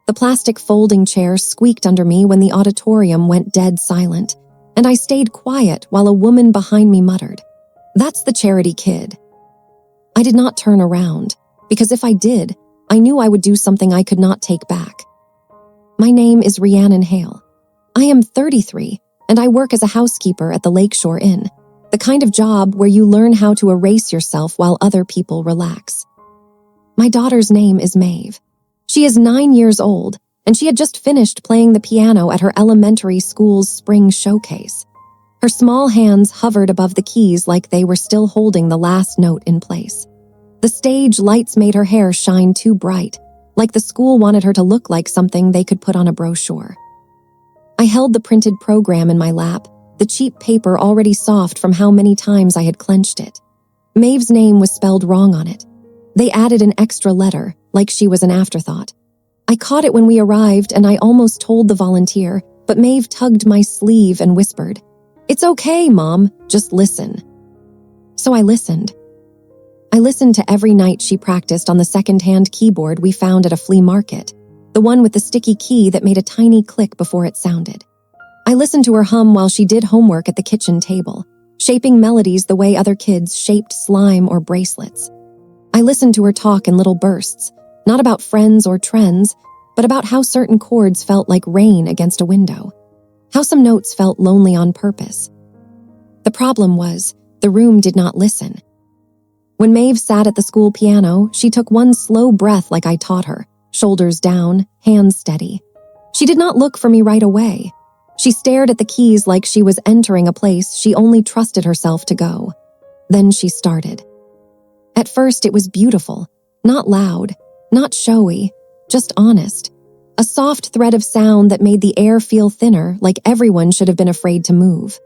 The plastic folding chair squeaked under me when the auditorium went dead silent, and I stayed quiet while a woman behind me muttered, "That's the charity kid." I did not turn around, because if I did, I knew I would do something I could not take back. My name is Rhiannon Hale. I am 33, and I work as a housekeeper at the Lakeshore Inn, the kind of job where you learn how to erase yourself while other people relax. My daughter's name is Maeve. She is 9 years old, and she had just finished playing the piano at her elementary school's spring showcase. Her small hands hovered above the keys like they were still holding the last note in place. The stage lights made her hair shine too bright, like the school wanted her to look like something they could put on a brochure. I held the printed program in my lap, the cheap paper already soft from how many times I had clenched it. Maeve's name was spelled wrong on it. They added an extra letter, like she was an afterthought. I caught it when we arrived and I almost told the volunteer, but Maeve tugged my sleeve and whispered, "It's okay, Mom, just listen." So I listened. I listened to every night she practiced on the second-hand keyboard we found at a flea market, the one with the sticky key that made a tiny click before it sounded. I listened to her hum while she did homework at the kitchen table, shaping melodies the way other kids shaped slime or bracelets. I listened to her talk in little bursts, not about friends or trends, but about how certain chords felt like rain against a window, how some notes felt lonely on purpose. The problem was, the room did not listen. When Maeve sat at the school piano, she took one slow breath like I taught her, shoulders down, hands steady. She did not look for me right away. She stared at the keys like she was entering a place she only trusted herself to go. Then she started. At first, it was beautiful, not loud, not showy, just honest. A soft thread of sound that made the air feel thinner, like everyone should have been afraid to move.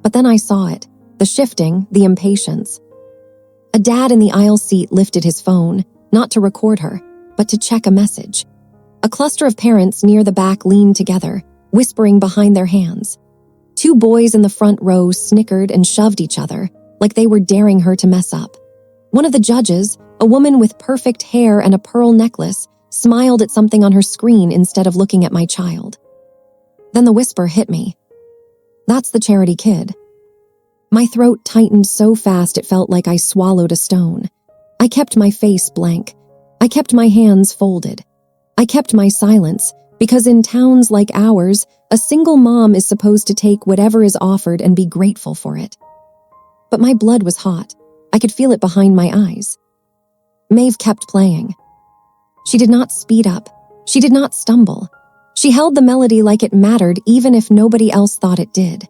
But then I saw it, the shifting, the impatience. A dad in the aisle seat lifted his phone, not to record her, but to check a message. A cluster of parents near the back leaned together, whispering behind their hands. 2 boys in the front row snickered and shoved each other, like they were daring her to mess up. One of the judges, a woman with perfect hair and a pearl necklace, smiled at something on her screen instead of looking at my child. Then the whisper hit me. "That's the charity kid." My throat tightened so fast it felt like I swallowed a stone. I kept my face blank. I kept my hands folded. I kept my silence, because in towns like ours, a single mom is supposed to take whatever is offered and be grateful for it. But my blood was hot. I could feel it behind my eyes. Maeve kept playing. She did not speed up. She did not stumble. She held the melody like it mattered even if nobody else thought it did.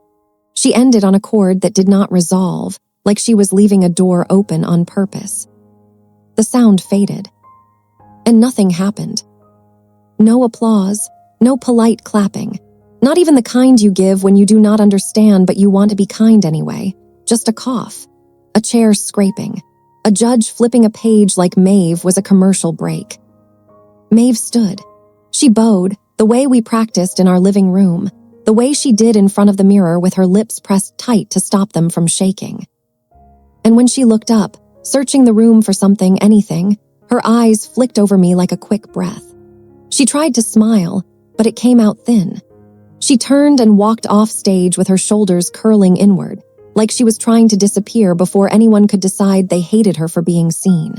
She ended on a chord that did not resolve, like she was leaving a door open on purpose. The sound faded. And nothing happened. No applause, no polite clapping. Not even the kind you give when you do not understand but you want to be kind anyway. Just a cough. A chair scraping. A judge flipping a page like Maeve was a commercial break. Maeve stood. She bowed, the way we practiced in our living room, the way she did in front of the mirror with her lips pressed tight to stop them from shaking. And when she looked up, searching the room for something, anything, her eyes flicked over me like a quick breath. She tried to smile, but it came out thin. She turned and walked off stage with her shoulders curling inward, like she was trying to disappear before anyone could decide they hated her for being seen.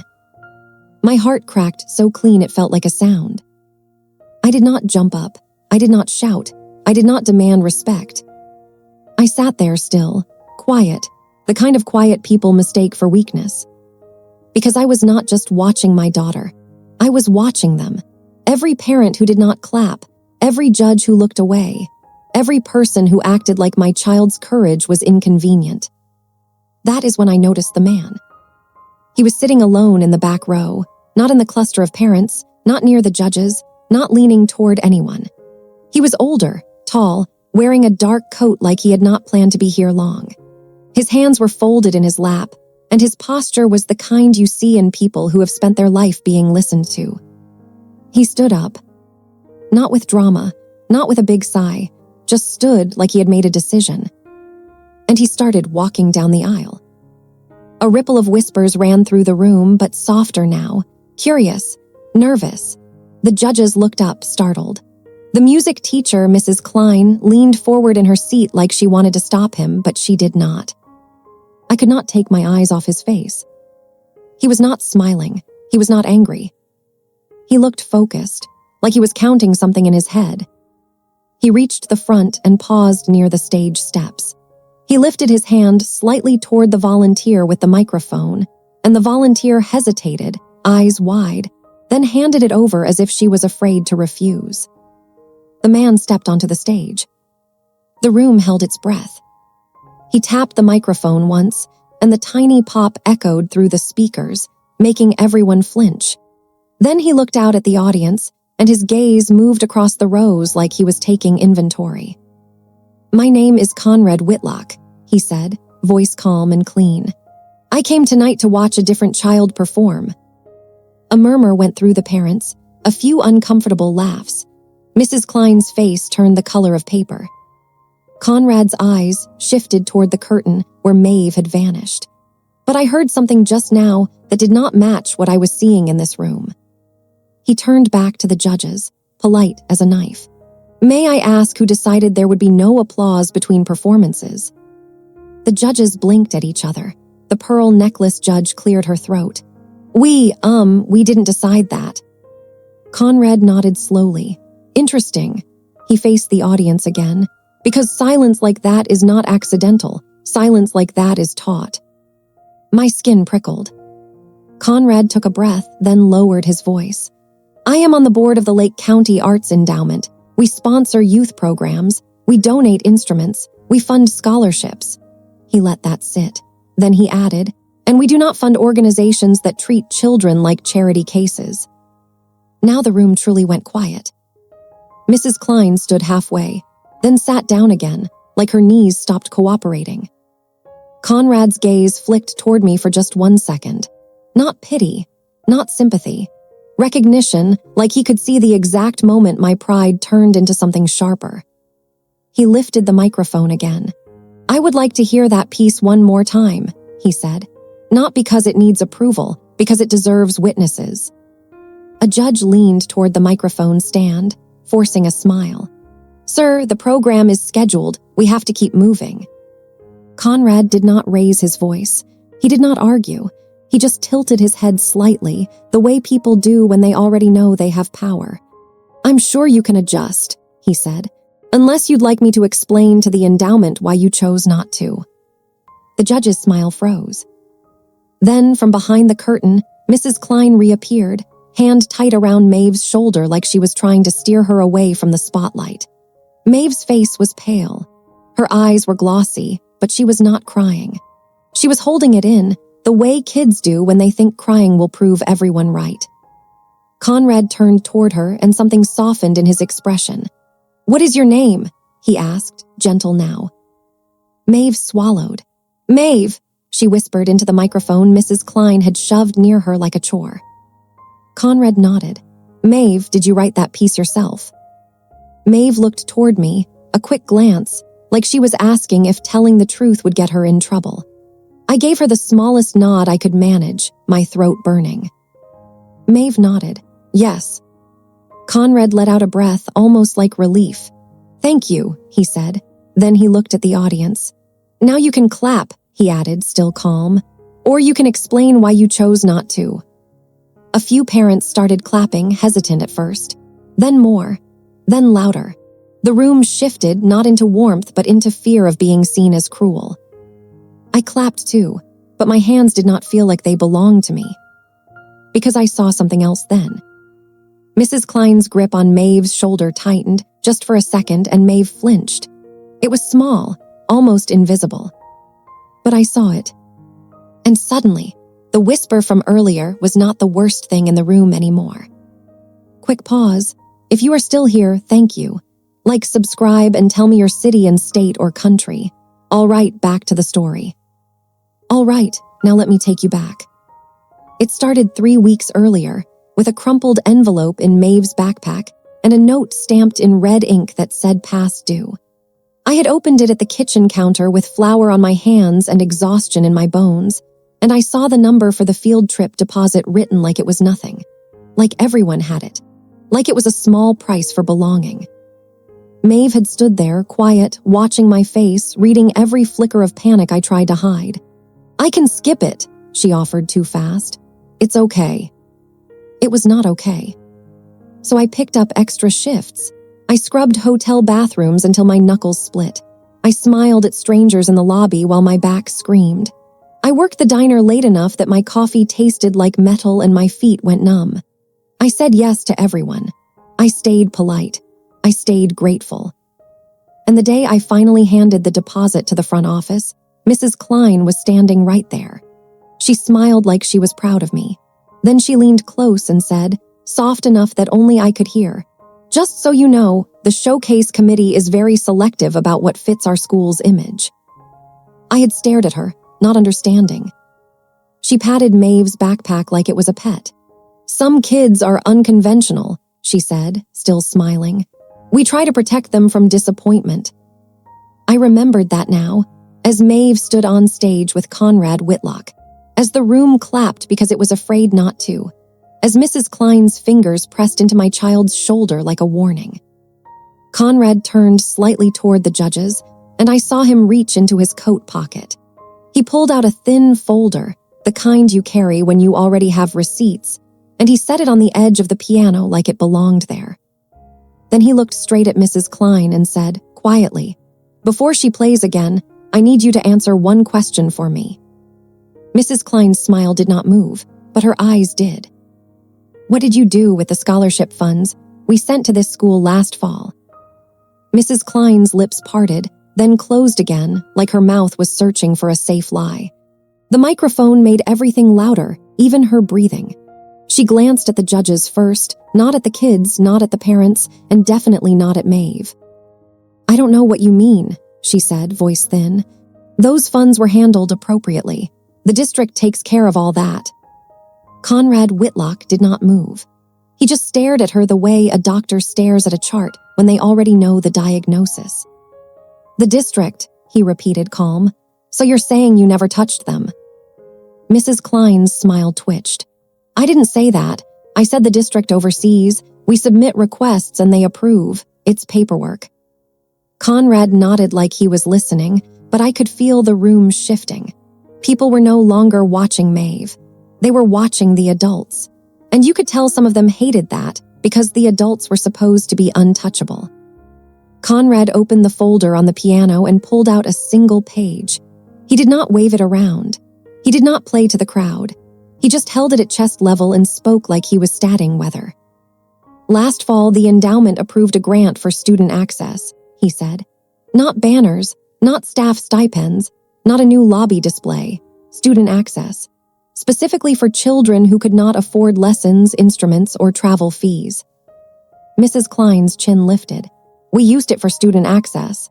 My heart cracked so clean it felt like a sound. I did not jump up. I did not shout. I did not demand respect. I sat there still, quiet, the kind of quiet people mistake for weakness. Because I was not just watching my daughter. I was watching them. Every parent who did not clap, every judge who looked away, every person who acted like my child's courage was inconvenient. That is when I noticed the man. He was sitting alone in the back row, not in the cluster of parents, not near the judges, not leaning toward anyone. He was older, tall, wearing a dark coat like he had not planned to be here long. His hands were folded in his lap, and his posture was the kind you see in people who have spent their life being listened to. He stood up. Not with drama, not with a big sigh, just stood like he had made a decision. And he started walking down the aisle. A ripple of whispers ran through the room, but softer now, curious, nervous. The judges looked up, startled. The music teacher, Mrs. Klein, leaned forward in her seat like she wanted to stop him, but she did not. I could not take my eyes off his face. He was not smiling. He was not angry. He looked focused, like he was counting something in his head. He reached the front and paused near the stage steps. He lifted his hand slightly toward the volunteer with the microphone, and the volunteer hesitated, eyes wide, then handed it over as if she was afraid to refuse. The man stepped onto the stage. The room held its breath. He tapped the microphone once, and the tiny pop echoed through the speakers, making everyone flinch. Then he looked out at the audience, and his gaze moved across the rows like he was taking inventory. "My name is Conrad Whitlock," he said, voice calm and clean. "I came tonight to watch a different child perform." A murmur went through the parents, a few uncomfortable laughs. Mrs. Klein's face turned the color of paper. Conrad's eyes shifted toward the curtain where Maeve had vanished. But I heard something just now that did not match what I was seeing in this room. He turned back to the judges, polite as a knife. "May I ask who decided there would be no applause between performances?" The judges blinked at each other. The pearl necklace judge cleared her throat. We didn't decide that." Conrad nodded slowly. "Interesting." He faced the audience again. "Because silence like that is not accidental. Silence like that is taught." My skin prickled. Conrad took a breath, then lowered his voice. "I am on the board of the Lake County Arts Endowment. We sponsor youth programs. We donate instruments. We fund scholarships." He let that sit. Then he added, "And we do not fund organizations that treat children like charity cases." Now the room truly went quiet. Mrs. Klein stood halfway, then sat down again, like her knees stopped cooperating. Conrad's gaze flicked toward me for just 1 second. Not pity, not sympathy. Recognition, like he could see the exact moment my pride turned into something sharper. He lifted the microphone again. "I would like to hear that piece one more time," he said. "Not because it needs approval, because it deserves witnesses." A judge leaned toward the microphone stand, forcing a smile. "Sir, the program is scheduled. We have to keep moving." Conrad did not raise his voice. He did not argue. He just tilted his head slightly, the way people do when they already know they have power. "I'm sure you can adjust," he said, "unless you'd like me to explain to the endowment why you chose not to." The judge's smile froze. Then, from behind the curtain, Mrs. Klein reappeared, hand tight around Maeve's shoulder like she was trying to steer her away from the spotlight. Maeve's face was pale. Her eyes were glossy, but she was not crying. She was holding it in, the way kids do when they think crying will prove everyone right. Conrad turned toward her and something softened in his expression. "What is your name?" he asked, gentle now. Maeve swallowed. "Maeve," she whispered into the microphone Mrs. Klein had shoved near her like a chore. Conrad nodded. "Maeve, did you write that piece yourself?" Maeve looked toward me, a quick glance, like she was asking if telling the truth would get her in trouble. I gave her the smallest nod I could manage, my throat burning. Maeve nodded. "Yes." Conrad let out a breath, almost like relief. "Thank you," he said. Then he looked at the audience. "Now you can clap," he added, still calm. "Or you can explain why you chose not to." A few parents started clapping, hesitant at first. Then more. Then louder. The room shifted, not into warmth, but into fear of being seen as cruel. I clapped too, but my hands did not feel like they belonged to me. Because I saw something else then. Mrs. Klein's grip on Maeve's shoulder tightened, just for a second, and Maeve flinched. It was small, almost invisible. But I saw it. And suddenly, the whisper from earlier was not the worst thing in the room anymore. Quick pause. If you are still here, thank you. Like, subscribe, and tell me your city and state or country. All right, back to the story. All right, now let me take you back. It started 3 weeks earlier, with a crumpled envelope in Maeve's backpack and a note stamped in red ink that said past due. I had opened it at the kitchen counter with flour on my hands and exhaustion in my bones, and I saw the number for the field trip deposit written like it was nothing. Like everyone had it. like it was a small price for belonging. Maeve had stood there, quiet, watching my face, reading every flicker of panic I tried to hide. "I can skip it," she offered too fast. "It's okay." It was not okay. So I picked up extra shifts. I scrubbed hotel bathrooms until my knuckles split. I smiled at strangers in the lobby while my back screamed. I worked the diner late enough that my coffee tasted like metal and my feet went numb. I said yes to everyone. I stayed polite. I stayed grateful. And the day I finally handed the deposit to the front office, Mrs. Klein was standing right there. She smiled like she was proud of me. Then she leaned close and said, soft enough that only I could hear, "Just so you know, the showcase committee is very selective about what fits our school's image." I had stared at her, not understanding. She patted Maeve's backpack like it was a pet. "Some kids are unconventional," she said, still smiling. "We try to protect them from disappointment." I remembered that now, as Maeve stood on stage with Conrad Whitlock, as the room clapped because it was afraid not to, as Mrs. Klein's fingers pressed into my child's shoulder like a warning. Conrad turned slightly toward the judges, and I saw him reach into his coat pocket. He pulled out a thin folder, the kind you carry when you already have receipts, and he set it on the edge of the piano like it belonged there. Then he looked straight at Mrs. Klein and said, quietly, "Before she plays again, I need you to answer one question for me." Mrs. Klein's smile did not move, but her eyes did. "What did you do with the scholarship funds we sent to this school last fall?" Mrs. Klein's lips parted, then closed again, like her mouth was searching for a safe lie. The microphone made everything louder, even her breathing. She glanced at the judges first, not at the kids, not at the parents, and definitely not at Maeve. "I don't know what you mean," she said, voice thin. "Those funds were handled appropriately. The district takes care of all that." Conrad Whitlock did not move. He just stared at her the way a doctor stares at a chart when they already know the diagnosis. "The district," he repeated, calm. "So you're saying you never touched them?" Mrs. Klein's smile twitched. "I didn't say that. I said the district oversees. We submit requests and they approve. It's paperwork." Conrad nodded like he was listening, but I could feel the room shifting. People were no longer watching Maeve. They were watching the adults. And you could tell some of them hated that because the adults were supposed to be untouchable. Conrad opened the folder on the piano and pulled out a single page. He did not wave it around. He did not play to the crowd. He just held it at chest level and spoke like he was statting weather. "Last fall, the endowment approved a grant for student access," he said. "Not banners, not staff stipends, not a new lobby display. Student access. Specifically for children who could not afford lessons, instruments, or travel fees." Mrs. Klein's chin lifted. "We used it for student access."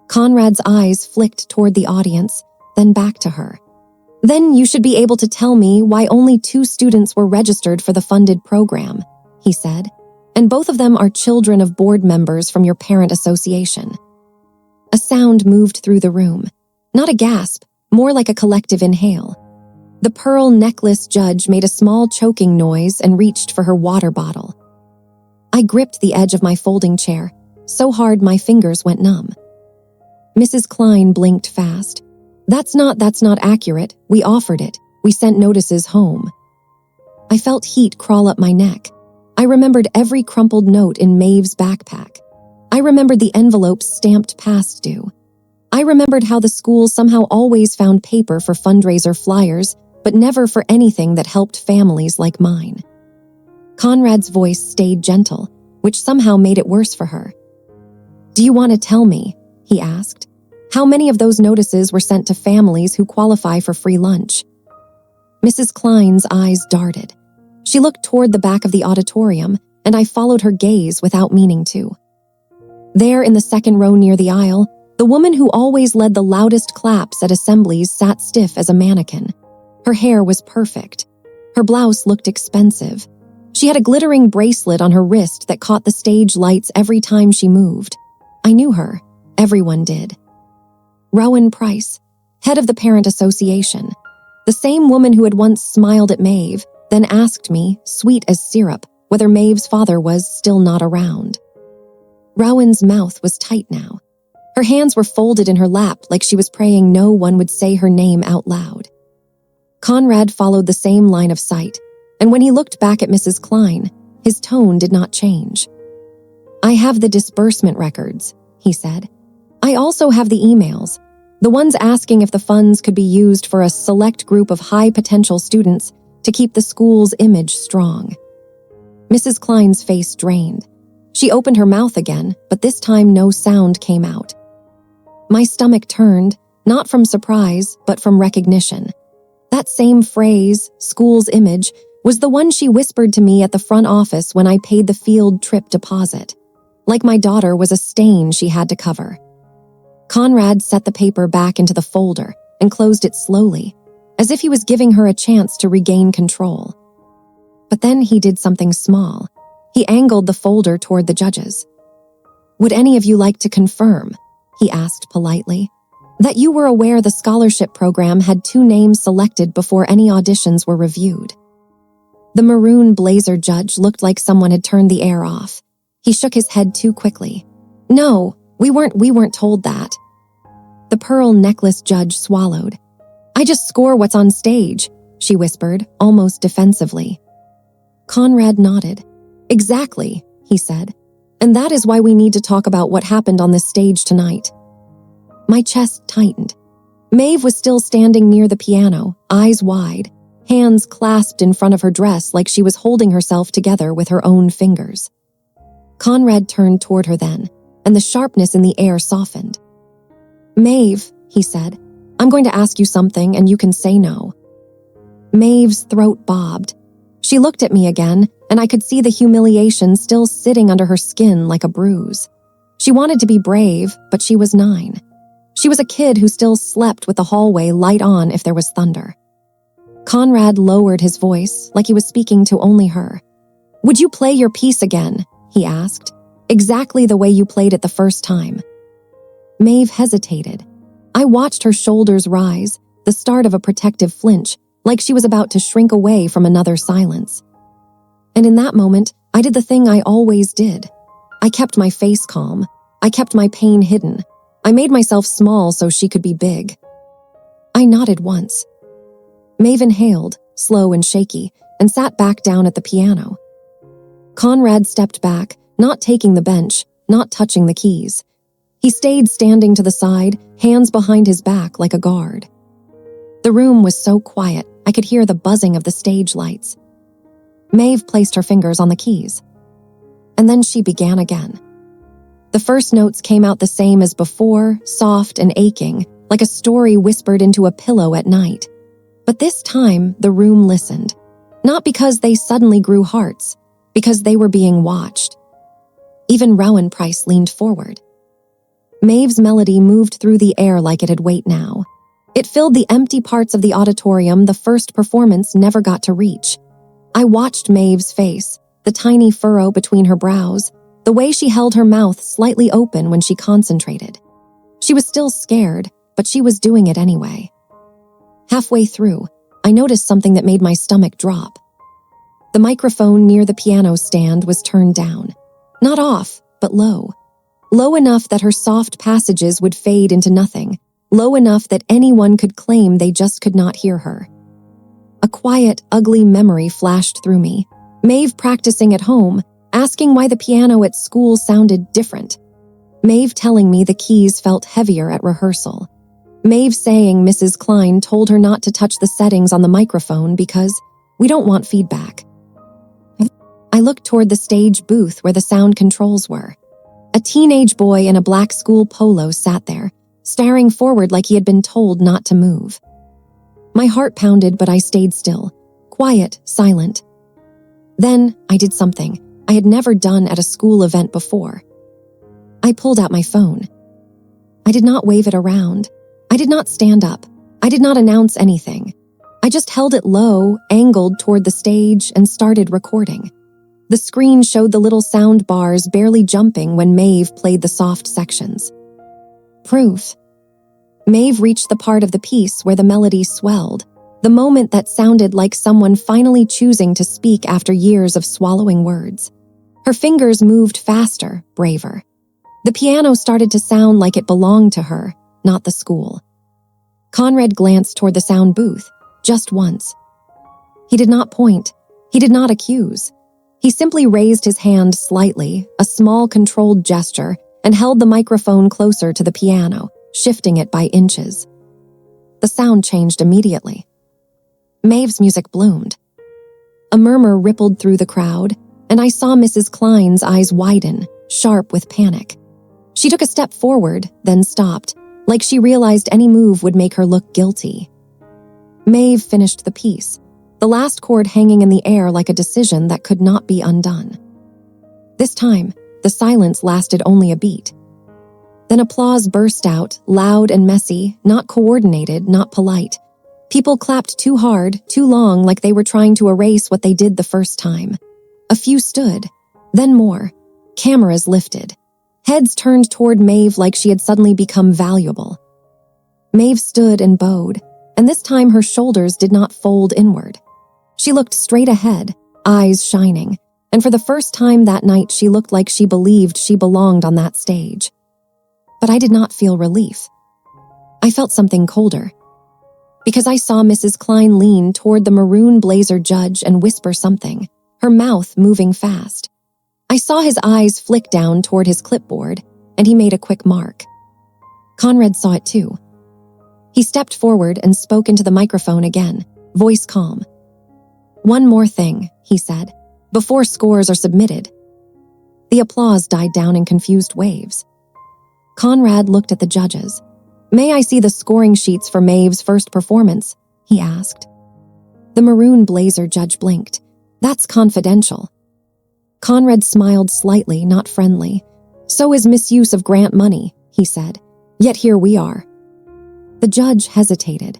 Conrad's eyes flicked toward the audience, then back to her. "Then you should be able to tell me why only 2 students were registered for the funded program," he said, "and both of them are children of board members from your parent association." A sound moved through the room. Not a gasp, more like a collective inhale. The pearl necklace judge made a small choking noise and reached for her water bottle. I gripped the edge of my folding chair, so hard my fingers went numb. Mrs. Klein blinked fast. That's not accurate. We offered it. We sent notices home." I felt heat crawl up my neck. I remembered every crumpled note in Maeve's backpack. I remembered the envelopes stamped past due. I remembered how the school somehow always found paper for fundraiser flyers, but never for anything that helped families like mine. Conrad's voice stayed gentle, which somehow made it worse for her. "Do you want to tell me," he asked, "how many of those notices were sent to families who qualify for free lunch?" Mrs. Klein's eyes darted. She looked toward the back of the auditorium, and I followed her gaze without meaning to. There in the second row near the aisle, the woman who always led the loudest claps at assemblies sat stiff as a mannequin. Her hair was perfect. Her blouse looked expensive. She had a glittering bracelet on her wrist that caught the stage lights every time she moved. I knew her. Everyone did. Rowan Price, head of the parent association. The same woman who had once smiled at Maeve, then asked me, sweet as syrup, whether Maeve's father was still not around. Rowan's mouth was tight now. Her hands were folded in her lap like she was praying no one would say her name out loud. Conrad followed the same line of sight, and when he looked back at Mrs. Klein, his tone did not change. "I have the disbursement records," he said. "I also have the emails, the ones asking if the funds could be used for a select group of high-potential students to keep the school's image strong." Mrs. Klein's face drained. She opened her mouth again, but this time no sound came out. My stomach turned, not from surprise, but from recognition. That same phrase, school's image, was the one she whispered to me at the front office when I paid the field trip deposit. Like my daughter was a stain she had to cover. Conrad set the paper back into the folder and closed it slowly, as if he was giving her a chance to regain control. But then he did something small. He angled the folder toward the judges. "Would any of you like to confirm," he asked politely, "that you were aware the scholarship program had 2 names selected before any auditions were reviewed?" The maroon blazer judge looked like someone had turned the air off. He shook his head too quickly. "No, we weren't told that." The pearl necklace judge swallowed. "I just score what's on stage," she whispered, almost defensively. Conrad nodded. "Exactly," he said. "And that is why we need to talk about what happened on this stage tonight." My chest tightened. Maeve was still standing near the piano, eyes wide, hands clasped in front of her dress like she was holding herself together with her own fingers. Conrad turned toward her then, and the sharpness in the air softened. "Maeve," he said, "I'm going to ask you something and you can say no." Maeve's throat bobbed. She looked at me again, and I could see the humiliation still sitting under her skin like a bruise. She wanted to be brave, but she was 9. She was a kid who still slept with the hallway light on if there was thunder. Conrad lowered his voice like he was speaking to only her. "Would you play your piece again?" he asked. "Exactly the way you played it the first time." Maeve hesitated. I watched her shoulders rise, the start of a protective flinch, like she was about to shrink away from another silence. And in that moment, I did the thing I always did. I kept my face calm. I kept my pain hidden. I made myself small so she could be big. I nodded once. Maeve inhaled, slow and shaky, and sat back down at the piano. Conrad stepped back, not taking the bench, not touching the keys. He stayed standing to the side, hands behind his back like a guard. The room was so quiet, I could hear the buzzing of the stage lights. Maeve placed her fingers on the keys. And then she began again. The first notes came out the same as before, soft and aching, like a story whispered into a pillow at night. But this time, the room listened. Not because they suddenly grew hearts, because they were being watched. Even Rowan Price leaned forward. Maeve's melody moved through the air like it had weight now. It filled the empty parts of the auditorium the first performance never got to reach. I watched Maeve's face, the tiny furrow between her brows, the way she held her mouth slightly open when she concentrated. She was still scared, but she was doing it anyway. Halfway through, I noticed something that made my stomach drop. The microphone near the piano stand was turned down. Not off, but low. Low enough that her soft passages would fade into nothing. Low enough that anyone could claim they just could not hear her. A quiet, ugly memory flashed through me. Maeve practicing at home, asking why the piano at school sounded different. Maeve telling me the keys felt heavier at rehearsal. Maeve saying Mrs. Klein told her not to touch the settings on the microphone because we don't want feedback. I looked toward the stage booth where the sound controls were. A teenage boy in a black school polo sat there, staring forward like he had been told not to move. My heart pounded, but I stayed still, quiet, silent. Then I did something I had never done at a school event before. I pulled out my phone. I did not wave it around. I did not stand up. I did not announce anything. I just held it low, angled toward the stage, and started recording. The screen showed the little sound bars barely jumping when Maeve played the soft sections. Proof. Maeve reached the part of the piece where the melody swelled, The moment that sounded like someone finally choosing to speak after years of swallowing words. Her fingers moved faster, braver. The piano started to sound like it belonged to her, not the school. Conrad glanced toward the sound booth, just once. He did not point. He did not accuse. He simply raised his hand slightly, a small controlled gesture, and held the microphone closer to the piano, shifting it by inches. The sound changed immediately. Maeve's music bloomed. A murmur rippled through the crowd, and I saw Mrs. Klein's eyes widen, sharp with panic. She took a step forward, then stopped, like she realized any move would make her look guilty. Maeve finished the piece, the last chord hanging in the air like a decision that could not be undone. This time, the silence lasted only a beat. Then applause burst out, loud and messy, not coordinated, not polite. People clapped too hard, too long, like they were trying to erase what they did the first time. A few stood, then more. Cameras lifted. Heads turned toward Maeve like she had suddenly become valuable. Maeve stood and bowed, and this time her shoulders did not fold inward. She looked straight ahead, eyes shining, and for the first time that night she looked like she believed she belonged on that stage. But I did not feel relief. I felt something colder. Because I saw Mrs. Klein lean toward the maroon blazer judge and whisper something, her mouth moving fast. I saw his eyes flick down toward his clipboard, and he made a quick mark. Conrad saw it too. He stepped forward and spoke into the microphone again, voice calm. "One more thing," he said, "before scores are submitted." The applause died down in confused waves. Conrad looked at the judges. "May I see the scoring sheets for Maeve's first performance?" he asked. The maroon blazer judge blinked. "That's confidential." Conrad smiled slightly, not friendly. "So is misuse of grant money," he said. "Yet here we are." The judge hesitated.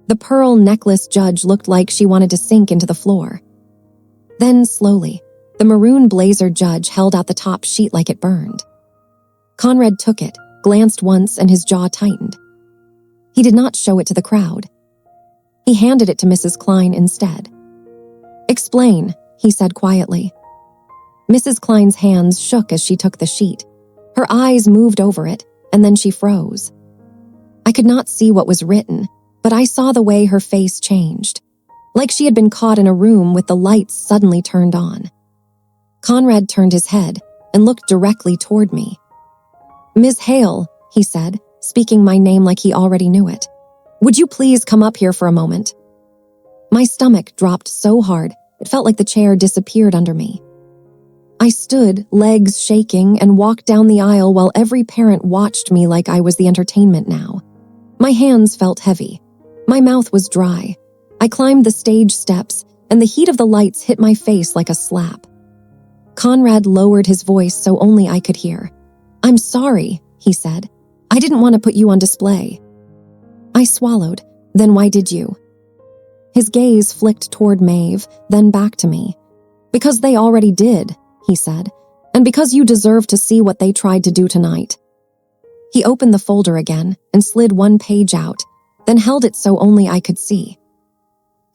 The pearl necklace judge looked like she wanted to sink into the floor. Then, slowly, the maroon blazer judge held out the top sheet like it burned. Conrad took it, glanced once, and his jaw tightened. He did not show it to the crowd. He handed it to Mrs. Klein instead. "Explain," he said quietly. Mrs. Klein's hands shook as she took the sheet. Her eyes moved over it, and then she froze. I could not see what was written, but I saw the way her face changed, like she had been caught in a room with the lights suddenly turned on. Conrad turned his head and looked directly toward me. "Ms. Hale," he said, speaking my name like he already knew it. "Would you please come up here for a moment?" My stomach dropped so hard, it felt like the chair disappeared under me. I stood, legs shaking, and walked down the aisle while every parent watched me like I was the entertainment now. My hands felt heavy. My mouth was dry. I climbed the stage steps, and the heat of the lights hit my face like a slap. Conrad lowered his voice so only I could hear. "I'm sorry," he said. "I didn't want to put you on display." I swallowed. "Then why did you?" His gaze flicked toward Maeve, then back to me. "Because they already did," he said, "and because you deserve to see what they tried to do tonight." He opened the folder again and slid one page out, then held it so only I could see.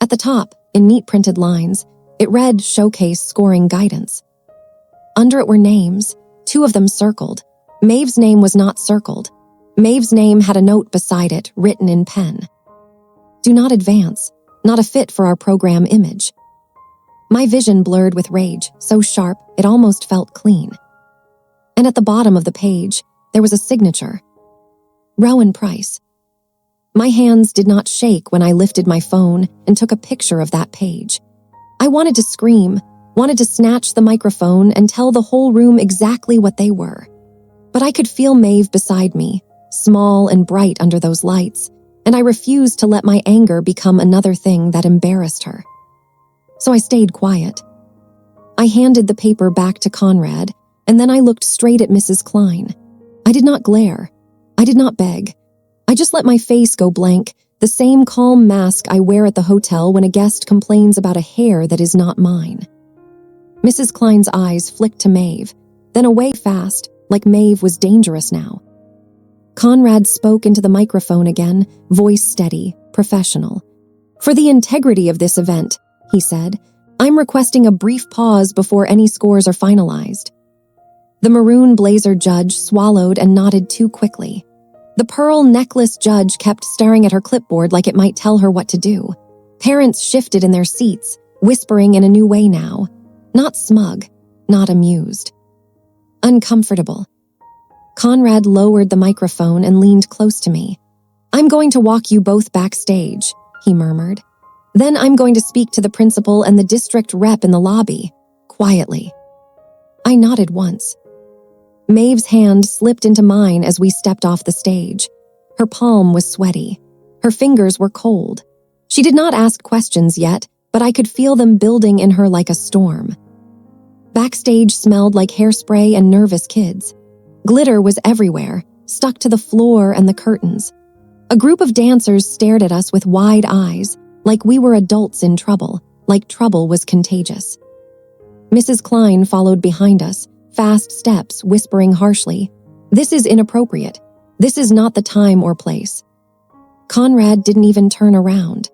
At the top, in neat printed lines, it read Showcase Scoring Guidance. Under it were names, 2 of them circled. Maeve's name was not circled. Maeve's name had a note beside it, written in pen. "Do not advance, not a fit for our program image." My vision blurred with rage, so sharp it almost felt clean. And at the bottom of the page, there was a signature. Rowan Price. My hands did not shake when I lifted my phone and took a picture of that page. I wanted to scream, wanted to snatch the microphone and tell the whole room exactly what they were. But I could feel Maeve beside me, small and bright under those lights, and I refused to let my anger become another thing that embarrassed her. So I stayed quiet. I handed the paper back to Conrad, and then I looked straight at Mrs. Klein. I did not glare. I did not beg. I just let my face go blank, the same calm mask I wear at the hotel when a guest complains about a hair that is not mine. Mrs. Klein's eyes flicked to Maeve, then away fast, like Maeve was dangerous now. Conrad spoke into the microphone again, voice steady, professional. For the integrity of this event, he said, I'm requesting a brief pause before any scores are finalized. The maroon blazer judge swallowed and nodded too quickly. The pearl necklace judge kept staring at her clipboard like it might tell her what to do. Parents shifted in their seats, whispering in a new way now. Not smug, not amused. Uncomfortable. Conrad lowered the microphone and leaned close to me. I'm going to walk you both backstage, he murmured. Then I'm going to speak to the principal and the district rep in the lobby, quietly. I nodded once. Maeve's hand slipped into mine as we stepped off the stage. Her palm was sweaty. Her fingers were cold. She did not ask questions yet, but I could feel them building in her like a storm. Backstage smelled like hairspray and nervous kids. Glitter was everywhere, stuck to the floor and the curtains. A group of dancers stared at us with wide eyes, like we were adults in trouble, like trouble was contagious. Mrs. Klein followed behind us, fast steps, whispering harshly, "This is inappropriate. This is not the time or place." Conrad didn't even turn around.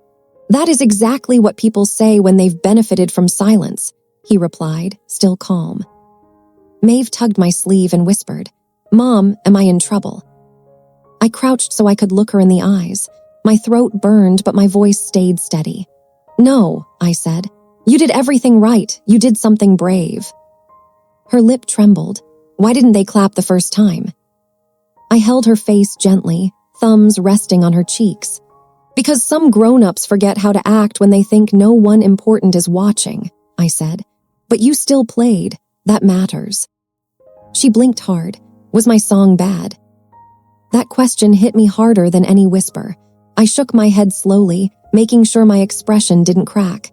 "That is exactly what people say when they've benefited from silence," he replied, still calm. Maeve tugged my sleeve and whispered, "Mom, am I in trouble?" I crouched so I could look her in the eyes. My throat burned, but my voice stayed steady. "No," I said. "You did everything right. You did something brave." Her lip trembled. Why didn't they clap the first time? I held her face gently, thumbs resting on her cheeks. "Because some grown-ups forget how to act when they think no one important is watching," I said. "But you still played. That matters." She blinked hard. Was my song bad? That question hit me harder than any whisper. I shook my head slowly, making sure my expression didn't crack.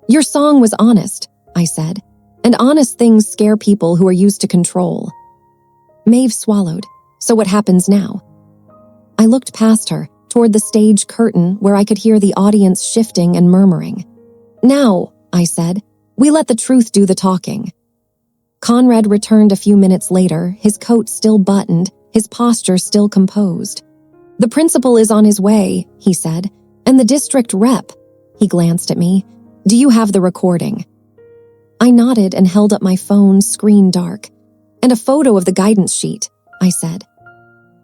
"Your song was honest," I said, "and honest things scare people who are used to control." Maeve swallowed. "So what happens now?" I looked past her, toward the stage curtain where I could hear the audience shifting and murmuring. "Now," I said, "we let the truth do the talking." Conrad returned a few minutes later, his coat still buttoned, his posture still composed. "The principal is on his way," he said, "and the district rep." He glanced at me. "Do you have the recording?" I nodded and held up my phone, screen dark. "And a photo of the guidance sheet," I said.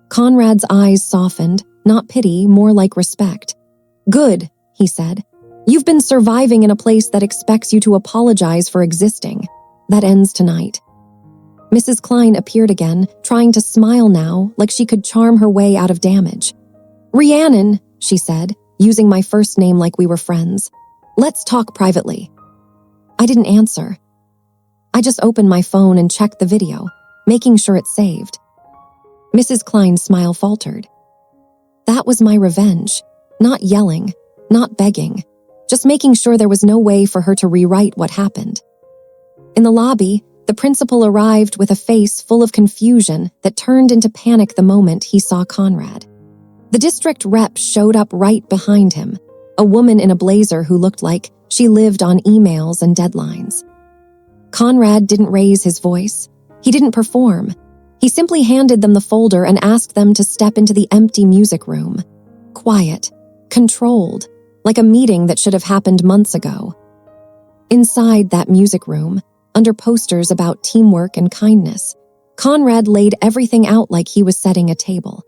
Conrad's eyes softened, not pity, more like respect. "Good," he said. "You've been surviving in a place that expects you to apologize for existing. That ends tonight." Mrs. Klein appeared again, trying to smile now, like she could charm her way out of damage. "Rhiannon," she said, using my first name like we were friends. "Let's talk privately." I didn't answer. I just opened my phone and checked the video, making sure it saved. Mrs. Klein's smile faltered. That was my revenge. Not yelling, not begging, just making sure there was no way for her to rewrite what happened. In the lobby, the principal arrived with a face full of confusion that turned into panic the moment he saw Conrad. The district rep showed up right behind him, a woman in a blazer who looked like she lived on emails and deadlines. Conrad didn't raise his voice. He didn't perform. He simply handed them the folder and asked them to step into the empty music room. Quiet, controlled, like a meeting that should have happened months ago. Inside that music room, under posters about teamwork and kindness, Conrad laid everything out like he was setting a table.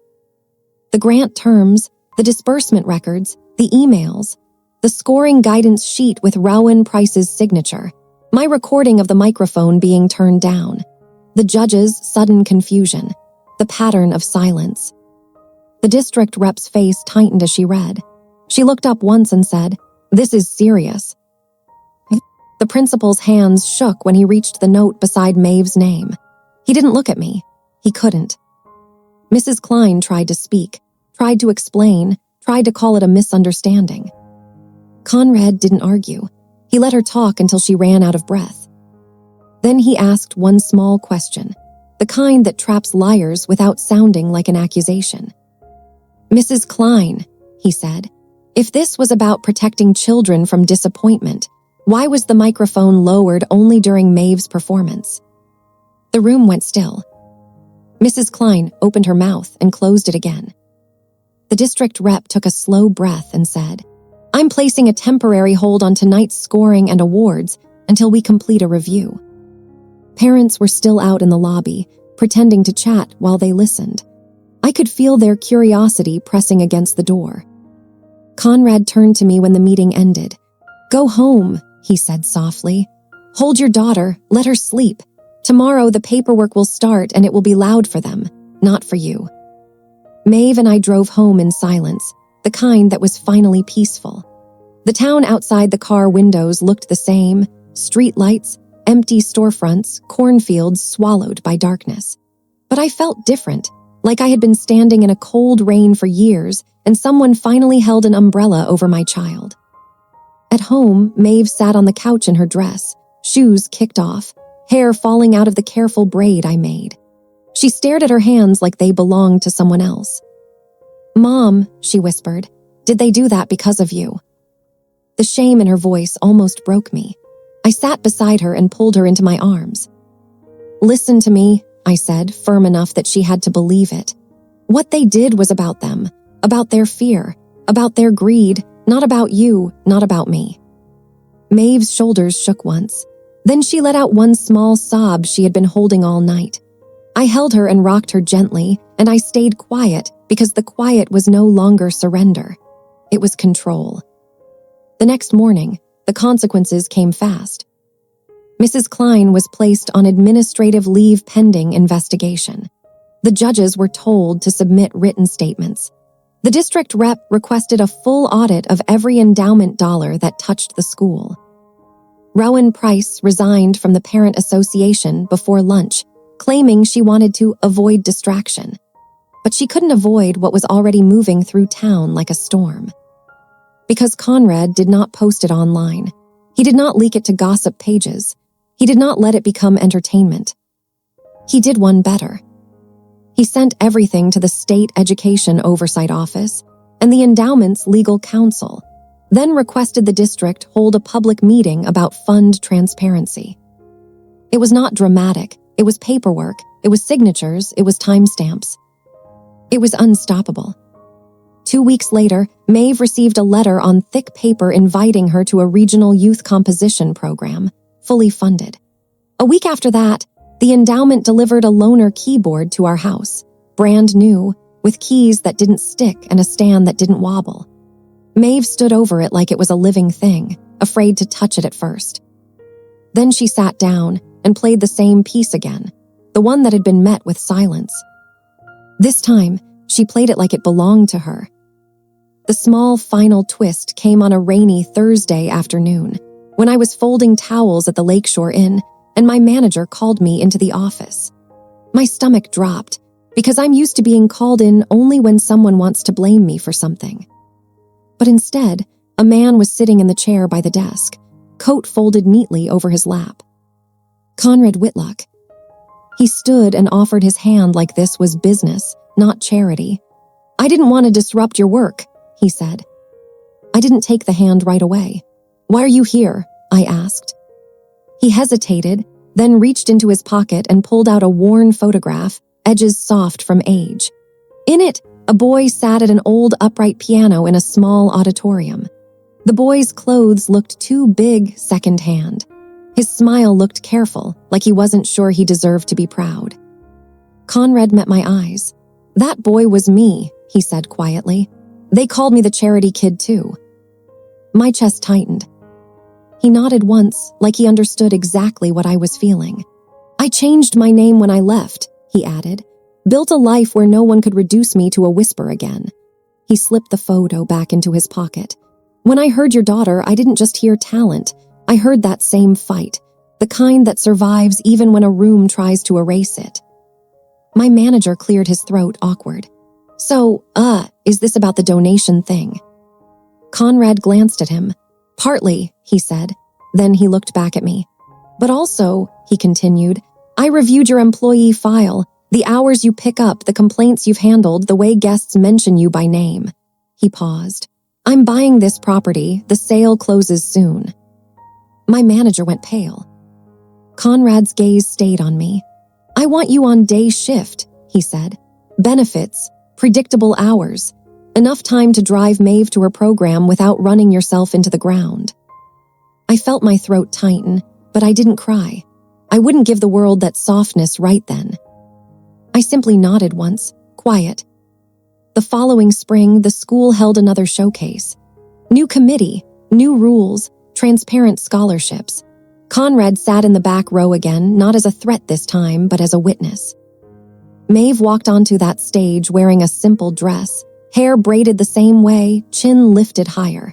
The grant terms, the disbursement records, the emails, the scoring guidance sheet with Rowan Price's signature, my recording of the microphone being turned down, the judge's sudden confusion, the pattern of silence. The district rep's face tightened as she read. She looked up once and said, "This is serious." The principal's hands shook when he reached the note beside Maeve's name. He didn't look at me. He couldn't. Mrs. Klein tried to speak, tried to explain, tried to call it a misunderstanding. Conrad didn't argue. He let her talk until she ran out of breath. Then he asked one small question, the kind that traps liars without sounding like an accusation. "Mrs. Klein," he said, "if this was about protecting children from disappointment, why was the microphone lowered only during Maeve's performance?" The room went still. Mrs. Klein opened her mouth and closed it again. The district rep took a slow breath and said, I'm placing a temporary hold on tonight's scoring and awards until we complete a review." Parents were still out in the lobby, pretending to chat while they listened. I could feel their curiosity pressing against the door. Conrad turned to me when the meeting ended. "Go home," he said softly. "Hold your daughter, let her sleep. Tomorrow the paperwork will start and it will be loud for them, not for you." Maeve and I drove home in silence, the kind that was finally peaceful. The town outside the car windows looked the same: street lights, empty storefronts, cornfields swallowed by darkness. But I felt different, like I had been standing in a cold rain for years and someone finally held an umbrella over my child. At home, Maeve sat on the couch in her dress, shoes kicked off, hair falling out of the careful braid I made. She stared at her hands like they belonged to someone else. "Mom," she whispered, "did they do that because of you?" The shame in her voice almost broke me. I sat beside her and pulled her into my arms. "Listen to me," I said, firm enough that she had to believe it. "What they did was about them, about their fear, about their greed, not about you, not about me." Maeve's shoulders shook once. Then she let out one small sob she had been holding all night. I held her and rocked her gently, and I stayed quiet because the quiet was no longer surrender. It was control. The next morning, the consequences came fast. Mrs. Klein was placed on administrative leave pending investigation. The judges were told to submit written statements. The district rep requested a full audit of every endowment dollar that touched the school. Rowan Price resigned from the parent association before lunch, claiming she wanted to avoid distraction. But she couldn't avoid what was already moving through town like a storm. Because Conrad did not post it online, he did not leak it to gossip pages, he did not let it become entertainment. He did one better. He sent everything to the State Education Oversight Office and the endowment's legal counsel, then requested the district hold a public meeting about fund transparency. It was not dramatic, it was paperwork, it was signatures, it was timestamps. It was unstoppable. 2 weeks later, Maeve received a letter on thick paper inviting her to a regional youth composition program, fully funded. A week after that, the endowment delivered a loaner keyboard to our house, brand new, with keys that didn't stick and a stand that didn't wobble. Maeve stood over it like it was a living thing, afraid to touch it at first. Then she sat down and played the same piece again, the one that had been met with silence. This time, she played it like it belonged to her. The small final twist came on a rainy Thursday afternoon, when I was folding towels at the Lakeshore Inn, and my manager called me into the office. My stomach dropped, because I'm used to being called in only when someone wants to blame me for something. But instead, a man was sitting in the chair by the desk, coat folded neatly over his lap. Conrad Whitlock. He stood and offered his hand like this was business, not charity. "I didn't want to disrupt your work," he said. I didn't take the hand right away. "Why are you here?" I asked. He hesitated, then reached into his pocket and pulled out a worn photograph, edges soft from age. In it, a boy sat at an old upright piano in a small auditorium. The boy's clothes looked too big secondhand. His smile looked careful, like he wasn't sure he deserved to be proud. Conrad met my eyes. "That boy was me," he said quietly. "They called me the charity kid too." My chest tightened. He nodded once, like he understood exactly what I was feeling. "I changed my name when I left," he added. "Built a life where no one could reduce me to a whisper again." He slipped the photo back into his pocket. "When I heard your daughter, I didn't just hear talent. I heard that same fight, the kind that survives even when a room tries to erase it." My manager cleared his throat awkward. "So, is this about the donation thing?" Conrad glanced at him. "Partly," he said. Then he looked back at me. "But also," he continued, "I reviewed your employee file, the hours you pick up, the complaints you've handled, the way guests mention you by name." He paused. "I'm buying this property. The sale closes soon." My manager went pale. Conrad's gaze stayed on me. "I want you on day shift," he said. "Benefits, predictable hours. Enough time to drive Maeve to her program without running yourself into the ground. I felt my throat tighten, but I didn't cry. I wouldn't give the world that softness right then. I simply nodded once, quiet. The following spring, the school held another showcase. New committee, new rules, transparent scholarships. Conrad sat in the back row again, not as a threat this time, but as a witness. Maeve walked onto that stage wearing a simple dress, hair braided the same way, chin lifted higher.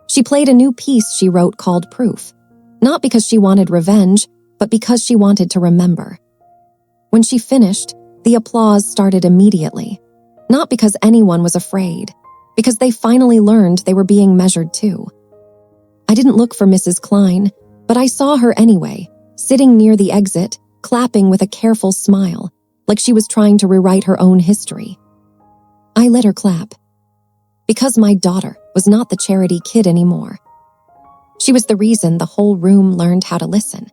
She played a new piece she wrote called Proof, not because she wanted revenge, but because she wanted to remember. When she finished, the applause started immediately, not because anyone was afraid, because they finally learned they were being measured too. I didn't look for Mrs. Klein, but I saw her anyway, sitting near the exit, clapping with a careful smile, like she was trying to rewrite her own history. I let her clap. Because my daughter was not the charity kid anymore. She was the reason the whole room learned how to listen.